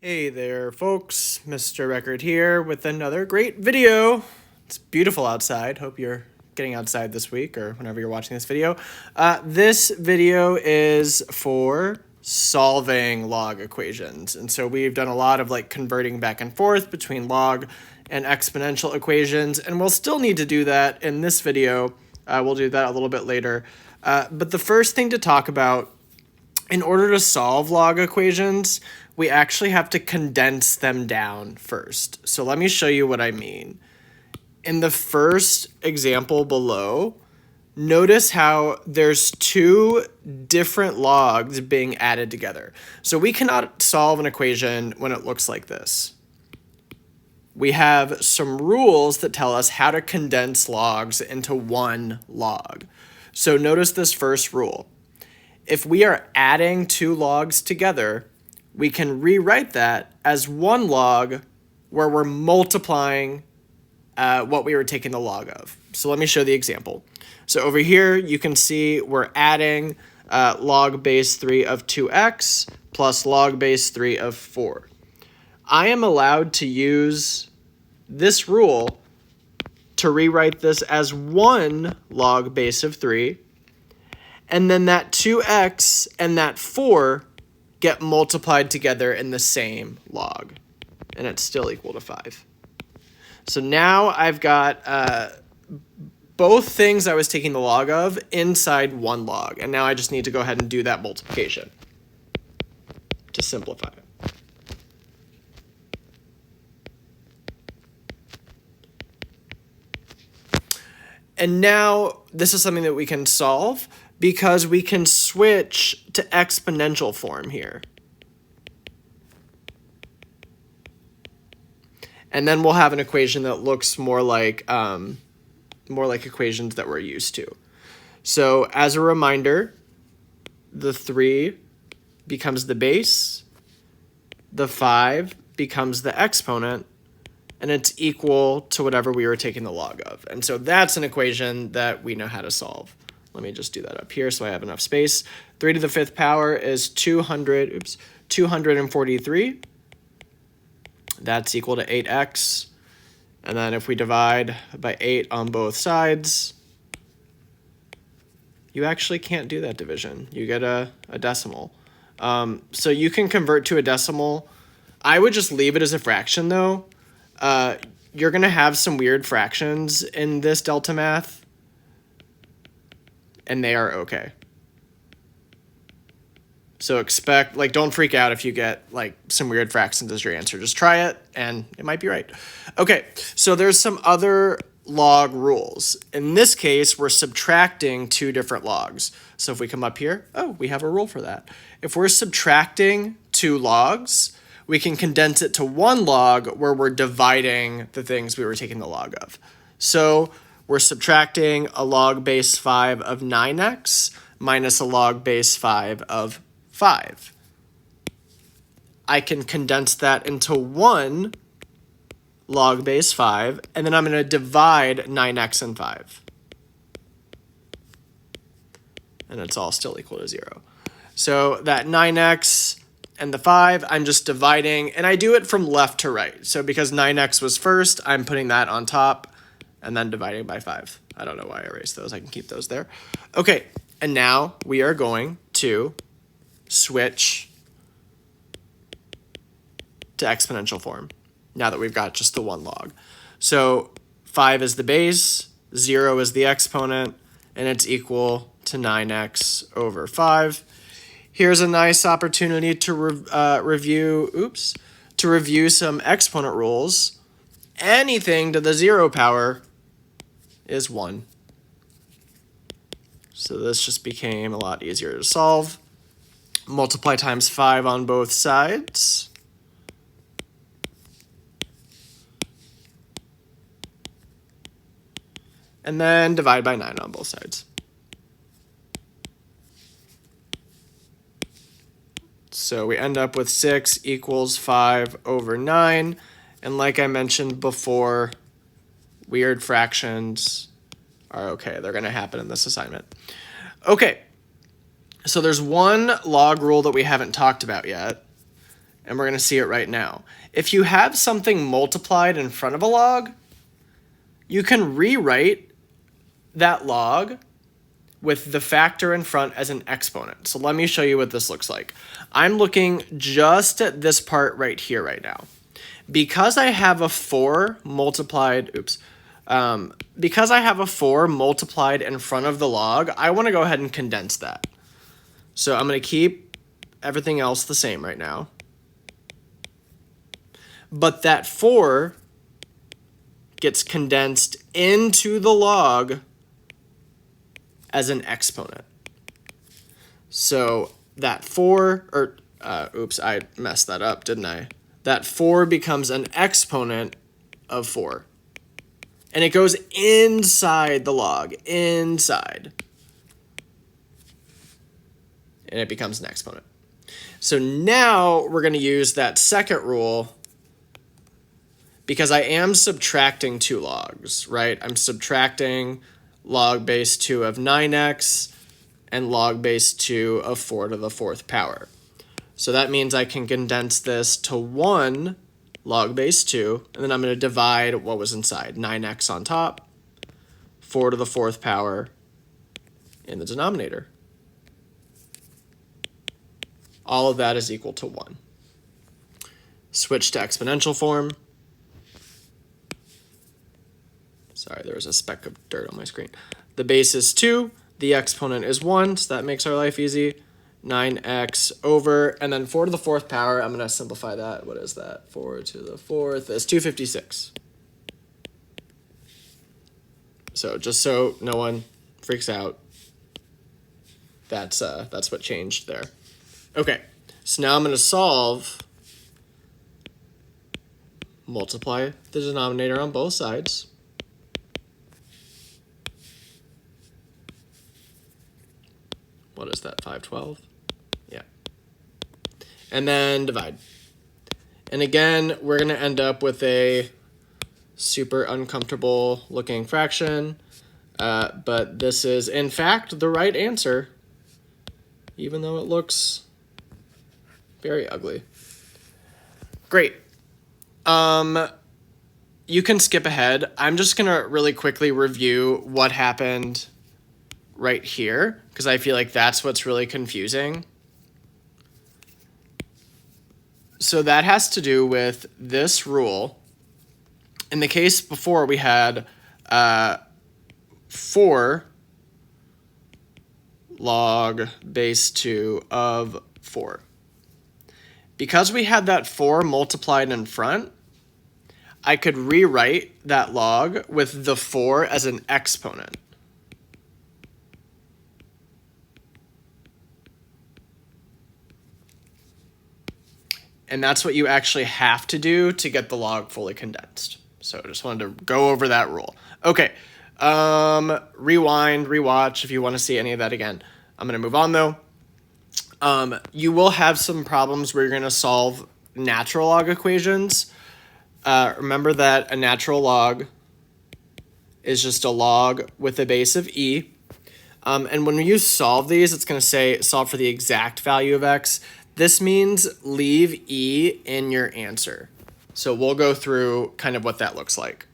Hey there, folks. Mr. Record here with another great video. It's beautiful outside. Hope you're getting outside this week or whenever you're watching this video. This video is for solving log equations. And so we've done a lot of converting back and forth between log and exponential equations, and we'll still need to do that in this video. We'll do that a little bit later. But the first thing to talk about, in order to solve log equations, we actually have to condense them down first. So let me show you what I mean. In the first example below, notice how there's two different logs being added together. So we cannot solve an equation when it looks like this. We have some rules that tell us how to condense logs into one log. So notice this first rule. If we are adding two logs together, we can rewrite that as one log where we're multiplying what we were taking the log of. So let me show the example. So over here, you can see we're adding log base 3 of 2x plus log base 3 of 4. I am allowed to use this rule to rewrite this as one log base of 3, and then that 2x and that 4 get multiplied together in the same log, and it's still equal to 5. So now I've got both things I was taking the log of inside one log, and now I just need to go ahead and do that multiplication to simplify it. And now this is something that we can solve because we can switch to exponential form here. And then we'll have an equation that looks more like equations that we're used to. So as a reminder, the 3 becomes the base, the 5 becomes the exponent, and it's equal to whatever we were taking the log of. And so that's an equation that we know how to solve. Let me just do that up here so I have enough space. 3 to the 5th power is 243. That's equal to 8x. And then if we divide by 8 on both sides, you actually can't do that division. You get a decimal. So you can convert to a decimal. I would just leave it as a fraction, though. You're going to have some weird fractions in this delta math, and they are okay. So don't freak out if you get some weird fractions as your answer. Just try it, and it might be right. Okay, so there's some other log rules. In this case, we're subtracting two different logs. So if we come up here, we have a rule for that. If we're subtracting two logs, we can condense it to one log where we're dividing the things we were taking the log of. So we're subtracting a log base 5 of 9x minus a log base 5 of 5. I can condense that into one log base 5, and then I'm going to divide 9x and 5. And it's all still equal to 0. So that 9x and the 5, I'm just dividing, and I do it from left to right. So because 9x was first, I'm putting that on top and then dividing by 5. I don't know why I erased those. I can keep those there. Okay, and now we are going to switch to exponential form now that we've got just the one log. So 5 is the base, 0 is the exponent, and it's equal to 9x over 5. Here's a nice opportunity to review some exponent rules. Anything to the 0 power is 1. So this just became a lot easier to solve. Multiply times 5 on both sides. And then divide by 9 on both sides. So we end up with 6 equals 5 over 9. And like I mentioned before, weird fractions are okay. They're going to happen in this assignment. Okay, so there's one log rule that we haven't talked about yet, and we're going to see it right now. If you have something multiplied in front of a log, you can rewrite that log with the factor in front as an exponent. So let me show you what this looks like. I'm looking just at this part right here right now. Because I have a 4 multiplied, because I have a 4 multiplied in front of the log, I want to go ahead and condense that. So I'm going to keep everything else the same right now. But that 4 gets condensed into the log as an exponent. So that 4, I messed that up, didn't I? That 4 becomes an exponent of 4. And it goes inside the log, inside. And it becomes an exponent. So now we're going to use that second rule because I am subtracting 2 logs, right? I'm subtracting log base 2 of 9x and log base 2 of 4 to the 4th power. So that means I can condense this to 1 log base 2, and then I'm going to divide what was inside, 9x on top, 4 to the 4th power in the denominator. All of that is equal to 1. Switch to exponential form. Sorry, there was a speck of dirt on my screen. The base is 2, the exponent is 1, so that makes our life easy. 9x over, and then 4 to the 4th power, I'm going to simplify that. What is that? 4 to the 4th is 256. So just so no one freaks out, that's what changed there. Okay, so now I'm going to solve, multiply the denominator on both sides. What is that, 512? Yeah. And then divide. And again, we're going to end up with a super uncomfortable looking fraction, but this is in fact the right answer, even though it looks very ugly. Great. You can skip ahead. I'm just going to really quickly review what happened right here, because I feel like that's what's really confusing. So that has to do with this rule. In the case before, we had 4 log base 2 of 4. Because we had that 4 multiplied in front, I could rewrite that log with the 4 as an exponent. And that's what you actually have to do to get the log fully condensed. So I just wanted to go over that rule. Okay, rewind, rewatch if you want to see any of that again. I'm going to move on though. You will have some problems where you're going to solve natural log equations. Remember that a natural log is just a log with a base of e. And when you solve these, it's going to say solve for the exact value of x. This means leave e in your answer. So we'll go through kind of what that looks like.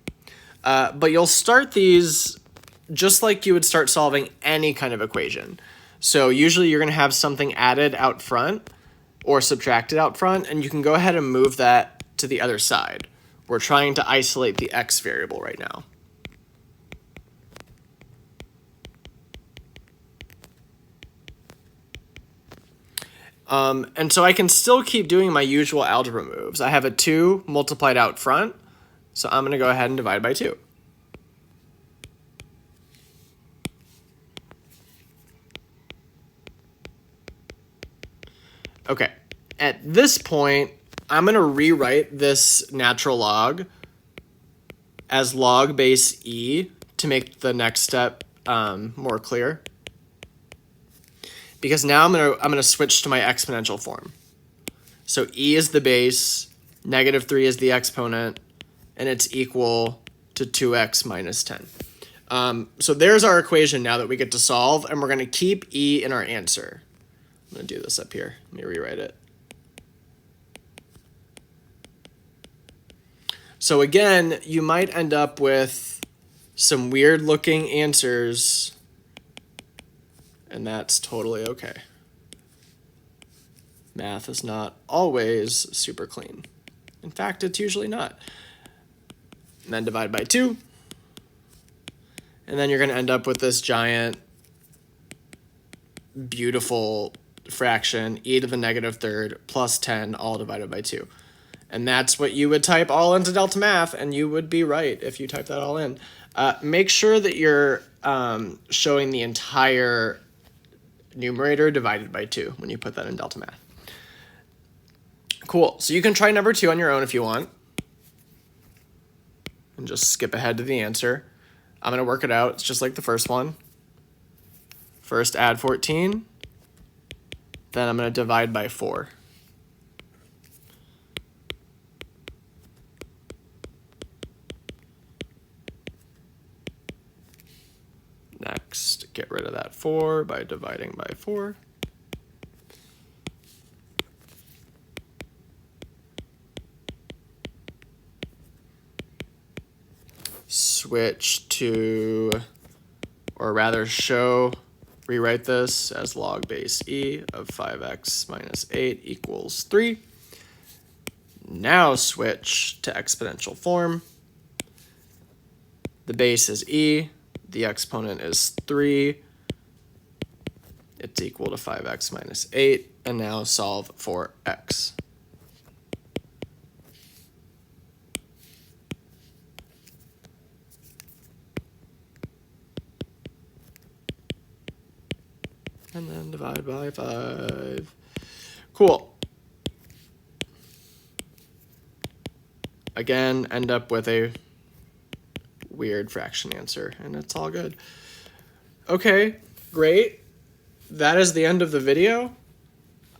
But you'll start these just like you would start solving any kind of equation. So usually you're going to have something added out front or subtracted out front, and you can go ahead and move that to the other side. We're trying to isolate the x variable right now. And so I can still keep doing my usual algebra moves. I have a 2 multiplied out front, so I'm going to go ahead and divide by 2. Okay, at this point, I'm going to rewrite this natural log as log base e to make the next step more clear. Because now I'm gonna switch to my exponential form. So e is the base, -3 is the exponent, and it's equal to 2x minus 10. So there's our equation now that we get to solve, and we're gonna keep e in our answer. I'm gonna do this up here. Let me rewrite it. So again, you might end up with some weird looking answers, and that's totally okay. Math is not always super clean. In fact, it's usually not. And then divide by 2. And then you're going to end up with this giant, beautiful fraction, e to the negative third plus 10 all divided by 2. And that's what you would type all into Delta Math, and you would be right if you type that all in. Make sure that you're showing the entire numerator divided by 2 when you put that in Delta Math. Cool. So you can try number 2 on your own if you want. And just skip ahead to the answer. I'm going to work it out. It's just like the first one. First add 14. Then I'm going to divide by 4. Next, get rid of that 4 by dividing by 4. Switch to, or rather rewrite this as log base e of 5x minus 8 equals 3. Now switch to exponential form. The base is e, the exponent is 3. It's equal to 5x minus 8, and now solve for x. And then divide by 5. Cool. Again, end up with a weird fraction answer, and it's all good. Okay, great. That is the end of the video.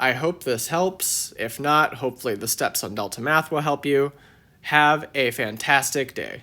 I hope this helps. If not, hopefully the steps on Delta Math will help you. Have a fantastic day.